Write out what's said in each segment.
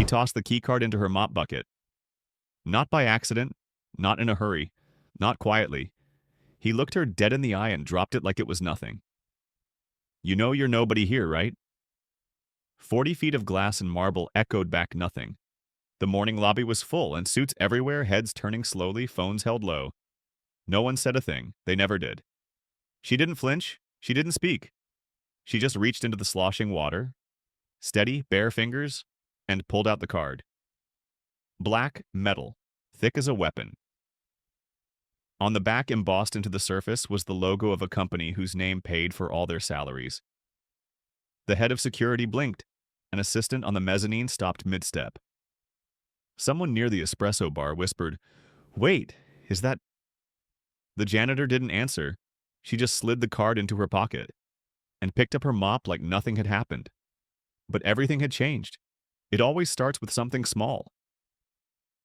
tossed the keycard into her mop bucket. Not by accident, not in a hurry, not quietly. He looked her dead in the eye and dropped it like it was nothing. You know you're nobody here, right? 40 feet of glass and marble echoed back nothing. The morning lobby was full, and suits everywhere, heads turning slowly, phones held low. No one said a thing. They never did. She didn't flinch. She didn't speak. She just reached into the sloshing water, steady, bare fingers, and pulled out the card. Black metal, thick as a weapon. On the back, embossed into the surface, was the logo of a company whose name paid for all their salaries. The head of security blinked. An assistant on the mezzanine stopped mid-step. Someone near the espresso bar whispered, "Wait, is that—" The janitor didn't answer. She just slid the card into her pocket and picked up her mop like nothing had happened. But everything had changed. It always starts with something small.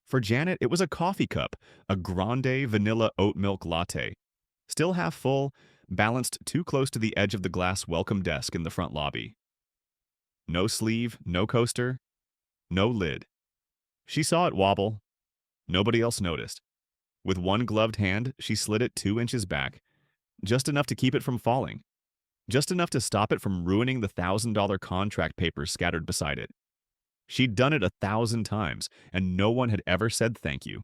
For Janet, it was a coffee cup, a grande vanilla oat milk latte. Still half full, balanced too close to the edge of the glass welcome desk in the front lobby. No sleeve, no coaster, no lid. She saw it wobble. Nobody else noticed. With one gloved hand, she slid it 2 inches back, just enough to keep it from falling, just enough to stop it from ruining the $1,000 contract papers scattered beside it. She'd done it 1,000 times, and no one had ever said thank you.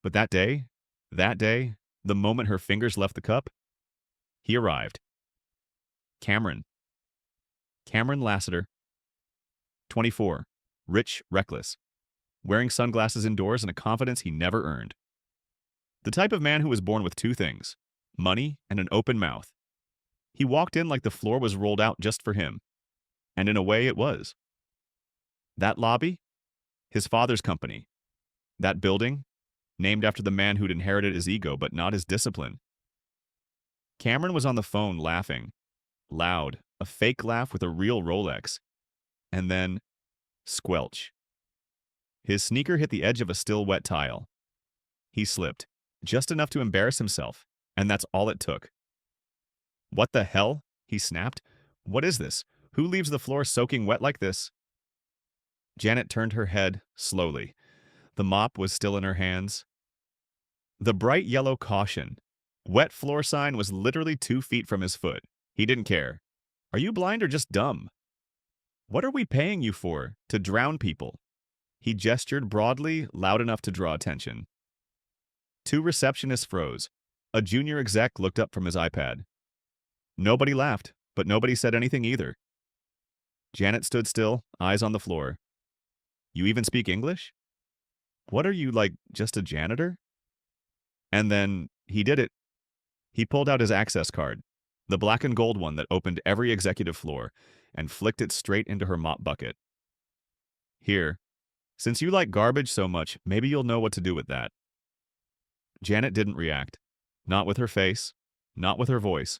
But that day, the moment her fingers left the cup, he arrived. Cameron. Cameron Lassiter. 24. Rich, reckless. Wearing sunglasses indoors and a confidence he never earned. The type of man who was born with 2 things: money and an open mouth. He walked in like the floor was rolled out just for him. And in a way, it was. That lobby? His father's company. That building? Named after the man who'd inherited his ego but not his discipline. Cameron was on the phone laughing. Loud, a fake laugh with a real Rolex. And then, squelch. His sneaker hit the edge of a still wet tile. He slipped, just enough to embarrass himself, and that's all it took. "What the hell?" he snapped. "What is this? Who leaves the floor soaking wet like this?" Janet turned her head slowly. The mop was still in her hands. The bright yellow caution, wet floor sign was literally 2 feet from his foot. He didn't care. Are you blind or just dumb? What are we paying you for? To drown people? He gestured broadly, loud enough to draw attention. 2 receptionists froze. A junior exec looked up from his iPad. Nobody laughed, but nobody said anything either. Janet stood still, eyes on the floor. You even speak English? What are you, like, just a janitor? And then, he did it. He pulled out his access card, the black and gold one that opened every executive floor, and flicked it straight into her mop bucket. Here, since you like garbage so much, maybe you'll know what to do with that. Janet didn't react. Not with her face, not with her voice.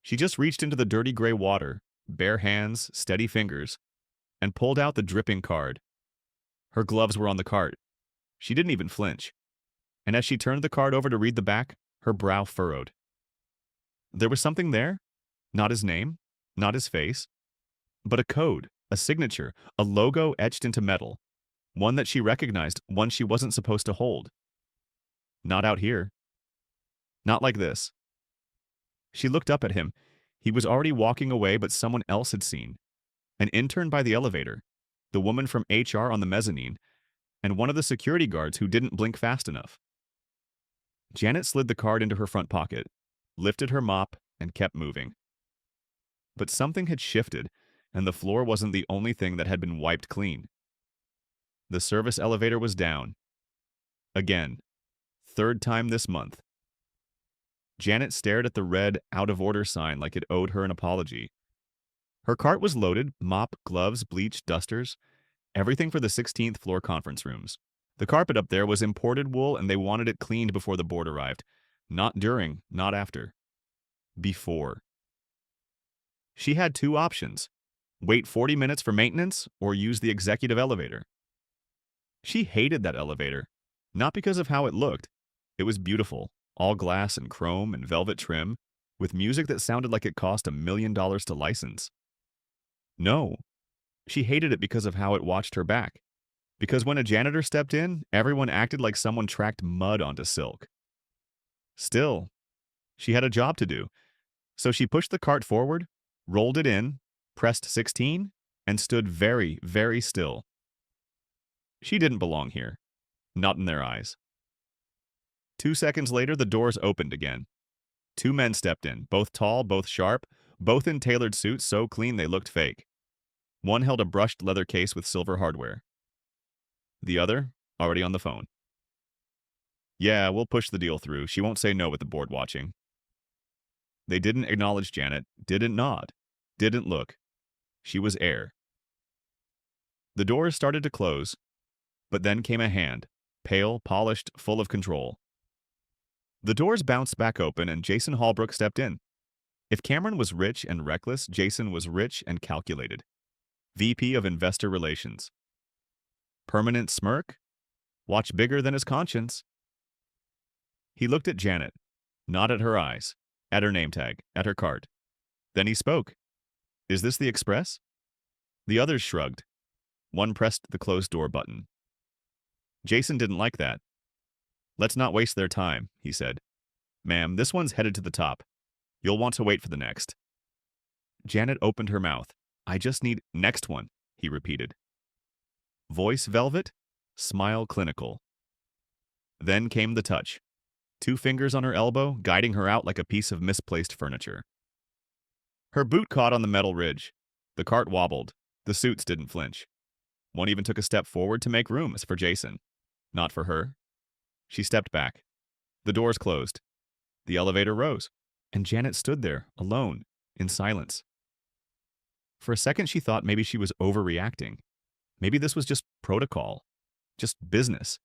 She just reached into the dirty gray water, bare hands, steady fingers, and pulled out the dripping card. Her gloves were on the cart. She didn't even flinch. And as she turned the card over to read the back, her brow furrowed. There was something there. Not his name, not his face, but a code, a signature, a logo etched into metal. One that she recognized, one she wasn't supposed to hold. Not out here. Not like this. She looked up at him. He was already walking away, but someone else had seen. An intern by the elevator, the woman from HR on the mezzanine, and one of the security guards who didn't blink fast enough. Janet slid the card into her front pocket, lifted her mop, and kept moving. But something had shifted, and the floor wasn't the only thing that had been wiped clean. The service elevator was down. Again. 3rd time this month. Janet stared at the red, out-of-order sign like it owed her an apology. Her cart was loaded, mop, gloves, bleach, dusters, everything for the 16th floor conference rooms. The carpet up there was imported wool, and they wanted it cleaned before the board arrived. Not during, not after. Before. She had 2 options. Wait 40 minutes for maintenance, or use the executive elevator. She hated that elevator. Not because of how it looked. It was beautiful, all glass and chrome and velvet trim, with music that sounded like it cost $1 million to license. No. She hated it because of how it watched her back. Because when a janitor stepped in, everyone acted like someone tracked mud onto silk. Still, she had a job to do, so she pushed the cart forward, rolled it in, pressed 16, and stood very, very still. She didn't belong here. Not in their eyes. 2 seconds later, the doors opened again. Two men stepped in, both tall, both sharp, both in tailored suits so clean they looked fake. One held a brushed leather case with silver hardware. The other, already on the phone. Yeah, we'll push the deal through. She won't say no with the board watching. They didn't acknowledge Janet, didn't nod, didn't look. She was air. The doors started to close, but then came a hand, pale, polished, full of control. The doors bounced back open and Jason Hallbrook stepped in. If Cameron was rich and reckless, Jason was rich and calculated. VP of Investor Relations. Permanent smirk? Watch bigger than his conscience. He looked at Janet, not at her eyes, at her name tag, at her card. Then he spoke. Is this the express? The others shrugged. One pressed the closed door button. Jason didn't like that. Let's not waste their time, he said. Ma'am, this one's headed to the top. You'll want to wait for the next. Janet opened her mouth. I just need next one, he repeated. Voice velvet, smile clinical. Then came the touch. 2 fingers on her elbow, guiding her out like a piece of misplaced furniture. Her boot caught on the metal ridge. The cart wobbled. The suits didn't flinch. One even took a step forward to make room for Jason. Not for her. She stepped back. The doors closed. The elevator rose. And Janet stood there, alone, in silence. For a second, she thought maybe she was overreacting. Maybe this was just protocol. Just business.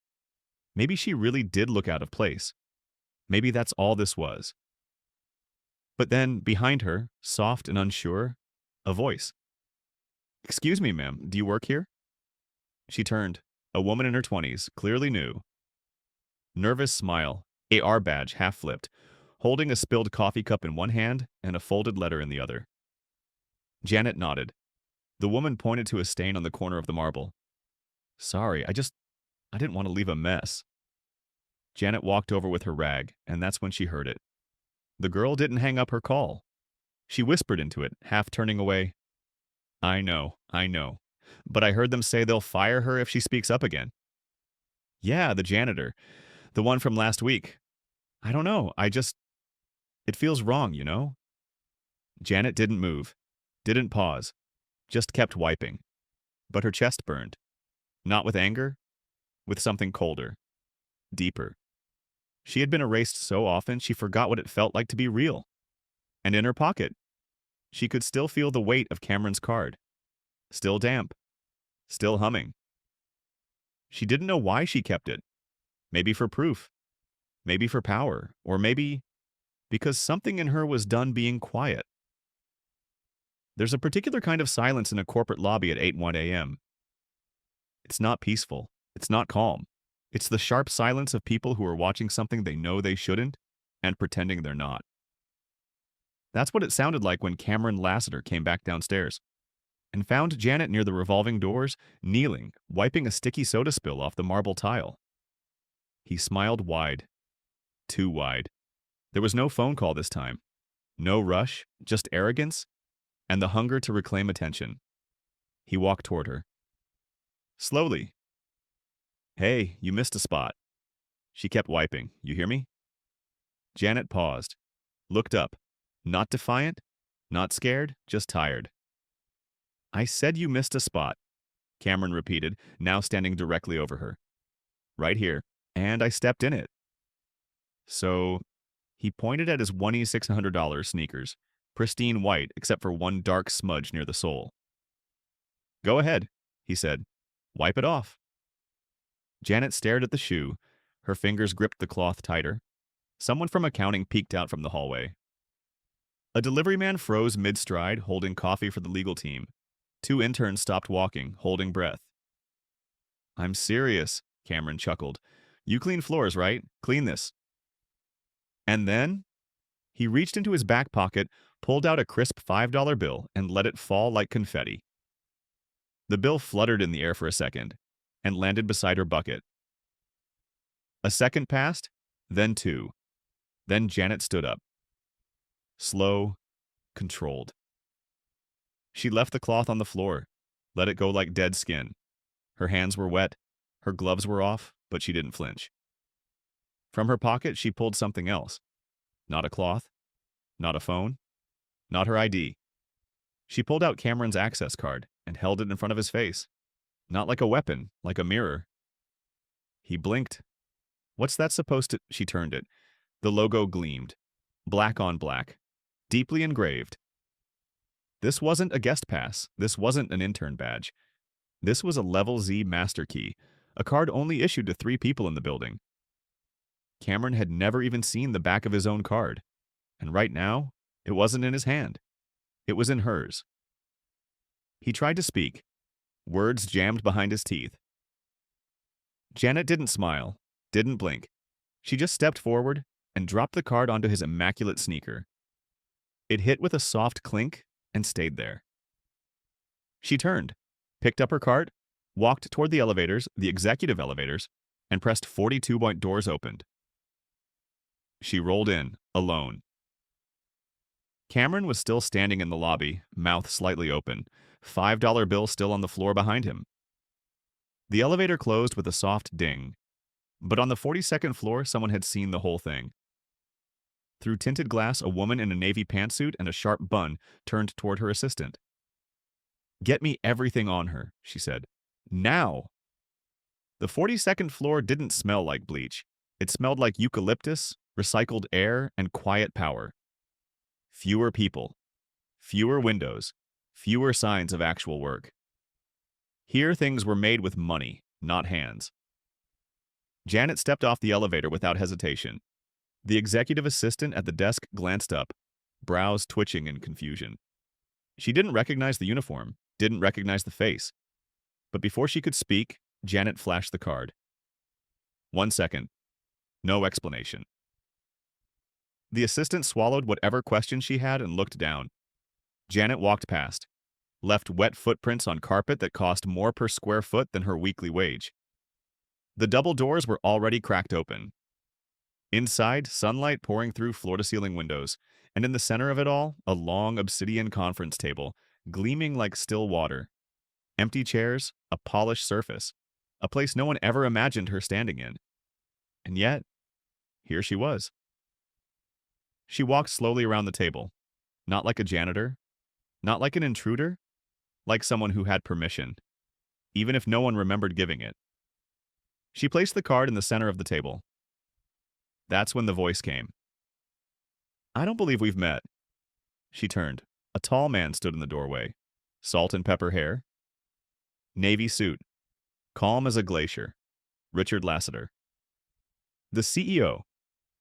Maybe she really did look out of place. Maybe that's all this was. But then, behind her, soft and unsure, a voice. Excuse me, ma'am, do you work here? She turned. A woman in her 20s, clearly new. Nervous smile, AR badge half flipped, holding a spilled coffee cup in one hand and a folded letter in the other. Janet nodded. The woman pointed to a stain on the corner of the marble. Sorry, I didn't want to leave a mess. Janet walked over with her rag, and that's when she heard it. The girl didn't hang up her call. She whispered into it, half turning away. I know. But I heard them say they'll fire her if she speaks up again. Yeah, the janitor. The one from last week. I don't know, it feels wrong, you know? Janet didn't move, didn't pause, just kept wiping. But her chest burned. Not with anger, with something colder, deeper. She had been erased so often she forgot what it felt like to be real. And in her pocket, she could still feel the weight of Cameron's card. Still damp. Still humming. She didn't know why she kept it. Maybe for proof. Maybe for power. Or maybe because something in her was done being quiet. There's a particular kind of silence in a corporate lobby at 8:01 a.m. It's not peaceful. It's not calm. It's the sharp silence of people who are watching something they know they shouldn't and pretending they're not. That's what it sounded like when Cameron Lassiter came back downstairs and found Janet near the revolving doors, kneeling, wiping a sticky soda spill off the marble tile. He smiled wide. Too wide. There was no phone call this time. No rush, just arrogance and the hunger to reclaim attention. He walked toward her. Slowly. Hey, you missed a spot. She kept wiping. You hear me? Janet paused. Looked up. Not defiant, not scared, just tired. I said you missed a spot, Cameron repeated, now standing directly over her. Right here. And I stepped in it. So, he pointed at his $2,600 sneakers, pristine white except for one dark smudge near the sole. Go ahead, he said. Wipe it off. Janet stared at the shoe. Her fingers gripped the cloth tighter. Someone from accounting peeked out from the hallway. A delivery man froze mid-stride, holding coffee for the legal team. 2 interns stopped walking, holding breath. I'm serious, Cameron chuckled. You clean floors, right? Clean this. And then he reached into his back pocket, pulled out a crisp $5 bill, and let it fall like confetti. The bill fluttered in the air for a second and landed beside her bucket. A second passed, then two. Then Janet stood up. Slow, controlled. She left the cloth on the floor, let it go like dead skin. Her hands were wet, her gloves were off, but she didn't flinch. From her pocket, she pulled something else. Not a cloth, not a phone, not her ID. She pulled out Cameron's access card and held it in front of his face. Not like a weapon, like a mirror. He blinked. What's that supposed to? She turned it. The logo gleamed. Black on black. Deeply engraved. This wasn't a guest pass. This wasn't an intern badge. This was a Level Z master key, a card only issued to 3 people in the building. Cameron had never even seen the back of his own card. And right now, it wasn't in his hand. It was in hers. He tried to speak. Words jammed behind his teeth. Janet didn't smile, didn't blink. She just stepped forward and dropped the card onto his immaculate sneaker. It hit with a soft clink and stayed there. She turned, picked up her cart, walked toward the elevators, the executive elevators, and pressed 42 point doors opened. She rolled in, alone. Cameron was still standing in the lobby, mouth slightly open, $5 bill still on the floor behind him. The elevator closed with a soft ding, but on the 42nd floor, someone had seen the whole thing. Through tinted glass, a woman in a navy pantsuit and a sharp bun turned toward her assistant. "Get me everything on her," she said. "Now!" The 42nd floor didn't smell like bleach. It smelled like eucalyptus, recycled air, and quiet power. Fewer people. Fewer windows. Fewer signs of actual work. Here things were made with money, not hands. Janet stepped off the elevator without hesitation. The executive assistant at the desk glanced up, brows twitching in confusion. She didn't recognize the uniform, didn't recognize the face. But before she could speak, Janet flashed the card. 1 second. No explanation. The assistant swallowed whatever question she had and looked down. Janet walked past, left wet footprints on carpet that cost more per square foot than her weekly wage. The double doors were already cracked open. Inside, sunlight pouring through floor-to-ceiling windows, and in the center of it all, a long obsidian conference table, gleaming like still water. Empty chairs, a polished surface, a place no one ever imagined her standing in. And yet, here she was. She walked slowly around the table, not like a janitor, not like an intruder, like someone who had permission, even if no one remembered giving it. She placed the card in the center of the table. That's when the voice came. "I don't believe we've met." She turned. A tall man stood in the doorway. Salt and pepper hair. Navy suit. Calm as a glacier. Richard Lassiter. The CEO.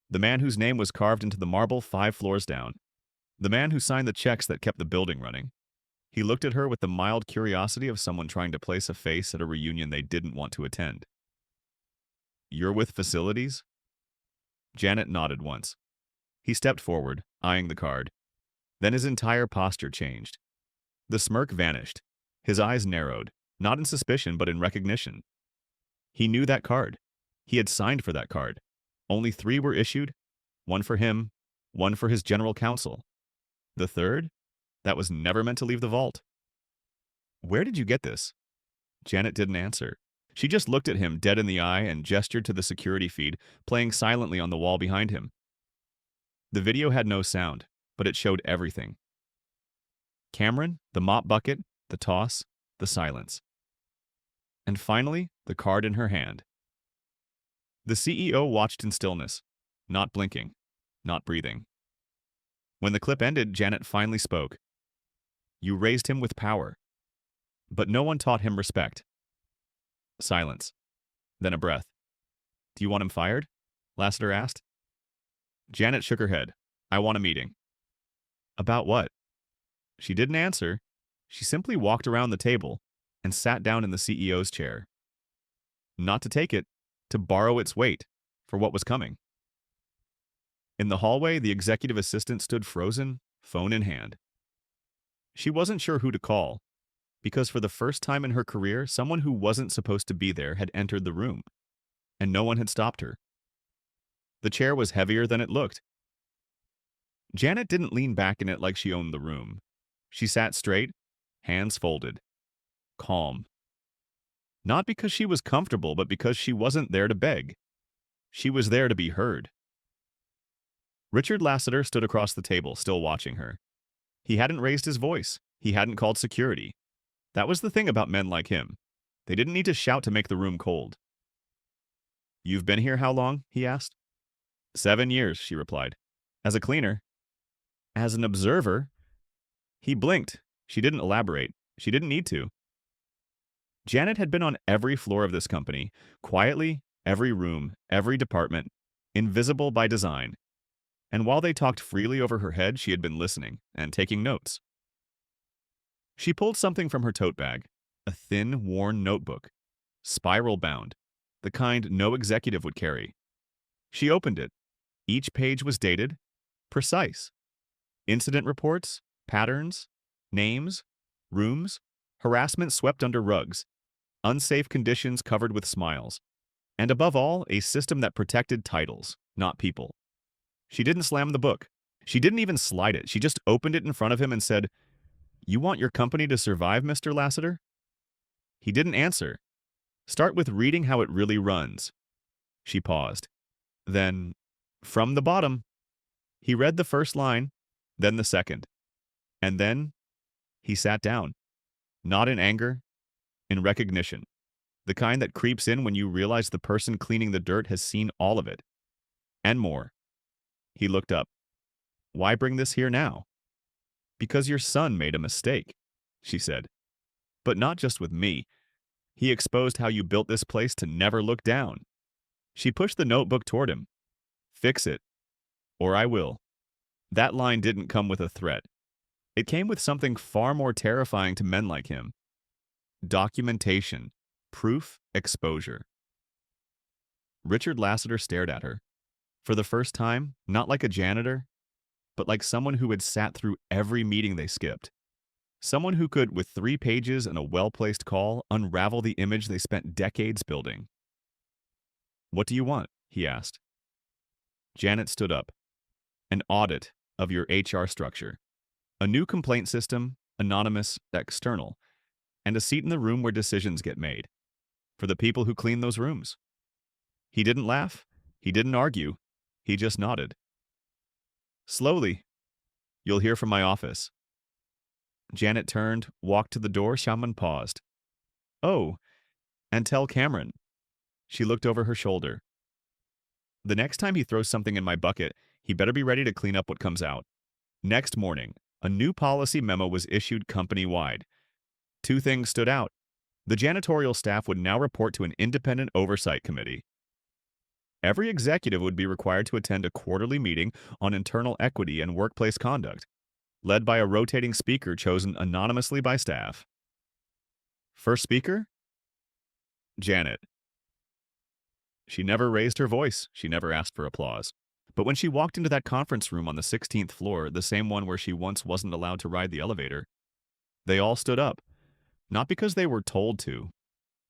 The man whose name was carved into the marble 5 floors down. The man who signed the checks that kept the building running. He looked at her with the mild curiosity of someone trying to place a face at a reunion they didn't want to attend. "You're with facilities?" Janet nodded once. He stepped forward, eyeing the card. Then his entire posture changed. The smirk vanished. His eyes narrowed, not in suspicion but in recognition. He knew that card. He had signed for that card. Only 3 were issued, 1 for him, 1 for his general counsel. The third? That was never meant to leave the vault. "Where did you get this?" Janet didn't answer. She just looked at him dead in the eye and gestured to the security feed, playing silently on the wall behind him. The video had no sound, but it showed everything. Cameron, the mop bucket, the toss, the silence. And finally, the card in her hand. The CEO watched in stillness, not blinking, not breathing. When the clip ended, Janet finally spoke. "You raised him with power. But no one taught him respect." Silence. Then a breath. "Do you want him fired?" Lassiter asked. Janet shook her head. "I want a meeting." "About what?" She didn't answer. She simply walked around the table and sat down in the CEO's chair. Not to take it, to borrow its weight for what was coming. In the hallway, the executive assistant stood frozen, phone in hand. She wasn't sure who to call. Because for the first time in her career, someone who wasn't supposed to be there had entered the room, and no one had stopped her. The chair was heavier than it looked. Janet didn't lean back in it like she owned the room. She sat straight, hands folded, calm. Not because she was comfortable, but because she wasn't there to beg. She was there to be heard. Richard Lassiter stood across the table, still watching her. He hadn't raised his voice. He hadn't called security. That was the thing about men like him. They didn't need to shout to make the room cold. "You've been here how long?" he asked. 7 years, she replied. "As a cleaner." "As an observer?" He blinked. She didn't elaborate. She didn't need to. Janet had been on every floor of this company, quietly, every room, every department, invisible by design. And while they talked freely over her head, she had been listening and taking notes. She pulled something from her tote bag, a thin, worn notebook, spiral bound, the kind no executive would carry. She opened it. Each page was dated, precise. Incident reports, patterns, names, rooms, harassment swept under rugs, unsafe conditions covered with smiles, and above all, a system that protected titles, not people. She didn't slam the book. She didn't even slide it. She just opened it in front of him and said, "You want your company to survive, Mr. Lassiter?" He didn't answer. "Start with reading how it really runs." She paused. Then, "From the bottom." He read the first line, then the second. And then he sat down. Not in anger, in recognition. The kind that creeps in when you realize the person cleaning the dirt has seen all of it. And more. He looked up. "Why bring this here now?" "Because your son made a mistake," she said. "But not just with me. He exposed how you built this place to never look down." She pushed the notebook toward him. "Fix it, or I will." That line didn't come with a threat. It came with something far more terrifying to men like him. Documentation. Proof. Exposure. Richard Lassiter stared at her. For the first time, not like a janitor, but like someone who had sat through every meeting they skipped. Someone who could, with 3 pages and a well-placed call, unravel the image they spent decades building. "What do you want?" he asked. Janet stood up. "An audit of your HR structure. A new complaint system, anonymous, external, and a seat in the room where decisions get made. For the people who clean those rooms." He didn't laugh. He didn't argue. He just nodded. "Slowly. You'll hear from my office." Janet turned, walked to the door. Shaman paused. "Oh, and tell Cameron." She looked over her shoulder. "The next time he throws something in my bucket, he better be ready to clean up what comes out." Next morning, a new policy memo was issued company-wide. 2 things stood out. The janitorial staff would now report to an independent oversight committee. Every executive would be required to attend a quarterly meeting on internal equity and workplace conduct, led by a rotating speaker chosen anonymously by staff. First speaker? Janet. She never raised her voice. She never asked for applause. But when she walked into that conference room on the 16th floor, the same one where she once wasn't allowed to ride the elevator, they all stood up. Not because they were told to,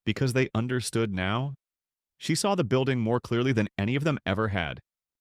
because they understood now. She saw the building more clearly than any of them ever had.